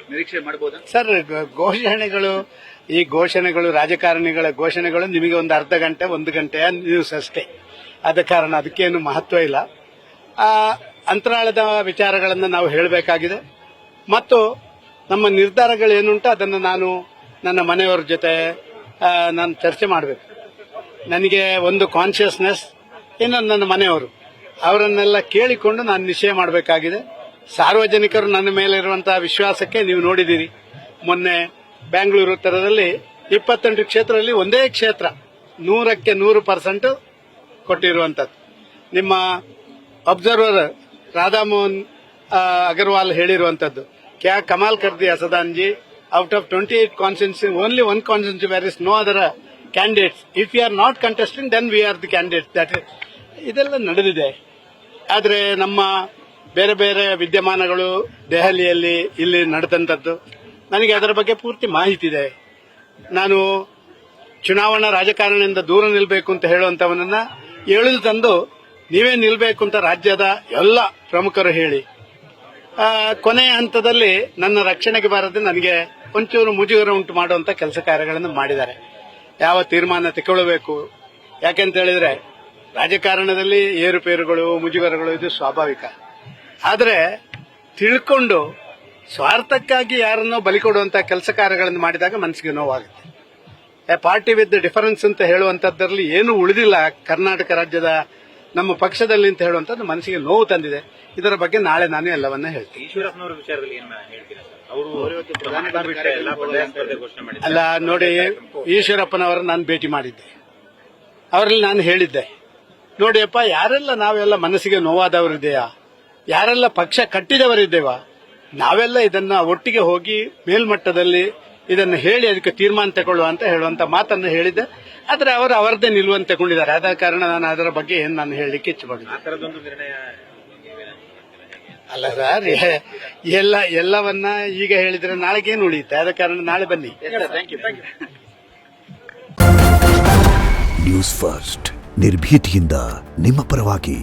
ನಿರೀಕ್ಷೆ ಮಾಡಬಹುದಾ ಸರ್? ಈ ಘೋಷಣೆಗಳು ರಾಜಕಾರಣಿಗಳ ಘೋಷಣೆಗಳು ನಿಮಗೆ ಒಂದು ಅರ್ಧ ಗಂಟೆ 1 ಗಂಟೆಯ ನ್ಯೂಸ್ ಅಷ್ಟೇ. ಆದ ಕಾರಣ ಅದಕ್ಕೇನು ಮಹತ್ವ ಇಲ್ಲ. ಅಂತರಾಳದ ವಿಚಾರಗಳನ್ನು ನಾವು ಹೇಳಬೇಕಾಗಿದೆ ಮತ್ತು ನಮ್ಮ ನಿರ್ಧಾರಗಳೇನುಂಟು ಅದನ್ನು ನಾನು ನನ್ನ ಮನೆಯವರ ಜೊತೆ ನಾನು ಚರ್ಚೆ ಮಾಡಬೇಕು. ನನಗೆ ಒಂದು ಕಾನ್ಷಿಯಸ್ನೆಸ್, ಇನ್ನೊಂದು ನನ್ನ ಮನೆಯವರು, ಅವರನ್ನೆಲ್ಲ ಕೇಳಿಕೊಂಡು ನಾನು ನಿಶ್ಚಯ ಮಾಡಬೇಕಾಗಿದೆ. ಸಾರ್ವಜನಿಕರು ನನ್ನ ಮೇಲೆ ಇರುವಂತಹ ವಿಶ್ವಾಸಕ್ಕೆ ನೀವು ನೋಡಿದ್ದೀರಿ. ಮೊನ್ನೆ ಬೆಂಗಳೂರು ಉತ್ತರದಲ್ಲಿ 28 ಕ್ಷೇತ್ರದಲ್ಲಿ ಒಂದೇ ಕ್ಷೇತ್ರ 100ಕ್ಕೆ 100% ಕೊಟ್ಟಿರುವಂತದ್ದು. ನಿಮ್ಮ ಅಬ್ಸರ್ವರ್ ರಾಧಾಮೋಹನ್ ಅಗರ್ವಾಲ್ ಹೇಳಿರುವಂತದ್ದು, ಕ್ಯಾ ಕಮಾಲ್ ಕರ್ದಿ ಅಸದಾನ್ಜಿ, out of 28 constituency only 1 constituency where is no other candidates. If you are not contesting then we are the candidates. That ಇದೆಲ್ಲ ನಡೆದಿದೆ. ಆದರೆ ನಮ್ಮ ಬೇರೆ ಬೇರೆ ವಿದ್ಯಮಾನಗಳು ದೆಹಲಿಯಲ್ಲಿ ಇಲ್ಲಿ ನಡೆದಂಥದ್ದು ನನಗೆ ಅದರ ಬಗ್ಗೆ ಪೂರ್ತಿ ಮಾಹಿತಿ ಇದೆ. ನಾನು ಚುನಾವಣಾ ರಾಜಕಾರಣದಿಂದ ದೂರ ನಿಲ್ಲಬೇಕು ಅಂತ ಹೇಳುವಂತವನನ್ನ ಎಳೆದು ತಂದು ನೀವೇ ನಿಲ್ಲಬೇಕು ಅಂತ ರಾಜ್ಯದ ಎಲ್ಲ ಪ್ರಮುಖರು ಹೇಳಿ ಕೊನೆಯ ಹಂತದಲ್ಲಿ ನನ್ನ ರಕ್ಷಣೆಗೆ ಬಾರದೆ ನನಗೆ ಒಂಚೂರು ಮುಜುಗರ ಉಂಟು ಮಾಡುವಂತ ಕೆಲಸ ಕಾರ್ಯಗಳನ್ನು ಮಾಡಿದ್ದಾರೆ. ಯಾವ ತೀರ್ಮಾನ ತಗೊಳ್ಳಬೇಕು, ಯಾಕೆಂತ ಹೇಳಿದ್ರೆ ರಾಜಕಾರಣದಲ್ಲಿ ಏರುಪೇರುಗಳು ಮುಜುಗರಗಳು ಇದು ಸ್ವಾಭಾವಿಕ. ಆದರೆ ತಿಳ್ಕೊಂಡು ಸ್ವಾರ್ಥಕ್ಕಾಗಿ ಯಾರನ್ನೋ ಬಲಿ ಕೊಡುವಂತ ಕೆಲಸ ಕಾರ್ಯಗಳನ್ನು ಮಾಡಿದಾಗ ಮನಸ್ಸಿಗೆ ನೋವಾಗುತ್ತೆ. ಎ ಪಾರ್ಟಿ ವಿತ್ ಡಿಫರೆನ್ಸ್ ಅಂತ ಹೇಳುವಂತದ್ರಲ್ಲಿ ಏನು ಉಳಿದಿಲ್ಲ ಕರ್ನಾಟಕ ರಾಜ್ಯದ ನಮ್ಮ ಪಕ್ಷದಲ್ಲಿ ಅಂತ ಹೇಳುವಂತದ್ದು ಮನಸ್ಸಿಗೆ ನೋವು ತಂದಿದೆ. ಇದರ ಬಗ್ಗೆ ನಾಳೆ ನಾನು ಎಲ್ಲವನ್ನ ಹೇಳ್ತೀನಿ. ಈಶ್ವರಪ್ಪನವರ ವಿಚಾರದಲ್ಲಿ ಏನು ಹೇಳ್ತೀರಾ ಸರ್? ಅವರು ಅಲ್ಲ ನೋಡಿ, ಈಶ್ವರಪ್ಪನವರ ನಾನು ಭೇಟಿ ಮಾಡಿದ್ದೆ. ಅವರಲ್ಲಿ ನಾನು ಹೇಳಿದ್ದೆ, ನೋಡಿಯಪ್ಪ, ಯಾರೆಲ್ಲ ನಾವೆಲ್ಲ ಮನಸ್ಸಿಗೆ ನೋವಾದವರಿದೆಯಾ, ಯಾರೆಲ್ಲ ಪಕ್ಷ ಕಟ್ಟಿದವರಿದ್ದೇವಾ, ನಾವೆಲ್ಲ ಇದನ್ನ ಒಟ್ಟಿಗೆ ಹೋಗಿ ಮೇಲ್ಮಟ್ಟದಲ್ಲಿ ಇದನ್ನು ಹೇಳಿ ಅದಕ್ಕೆ ತೀರ್ಮಾನ ತಗೊಳ್ಳುವ ಅಂತ ಹೇಳುವಂತ ಮಾತನ್ನು ಹೇಳಿದ್ದೆ. ಆದರೆ ಅವರು ಅವರದ್ದೇ ನಿಲುವನ್ನು ತಗೊಂಡಿದ್ದಾರೆ. ಆದ ಕಾರಣ ನಾನು ಅದರ ಬಗ್ಗೆ ಏನು ನಾನು ಹೇಳಲಿಕ್ಕೆ ಇಚ್ಛೆಪಡುತ್ತೇನೆ. ಅಲ್ಲ ಸರ್, ಎಲ್ಲವನ್ನ ಈಗ ಹೇಳಿದ್ರೆ ನಾಳೆಗೇನು ಉಳಿಯುತ್ತೆ. ಆದ ಕಾರಣ ನಾಳೆ ಬನ್ನಿ. ನ್ಯೂಸ್ ಫಸ್ಟ್, ನಿರ್ಭೀತಿಯಿಂದ ನಿಮ್ಮ ಪರವಾಗಿ.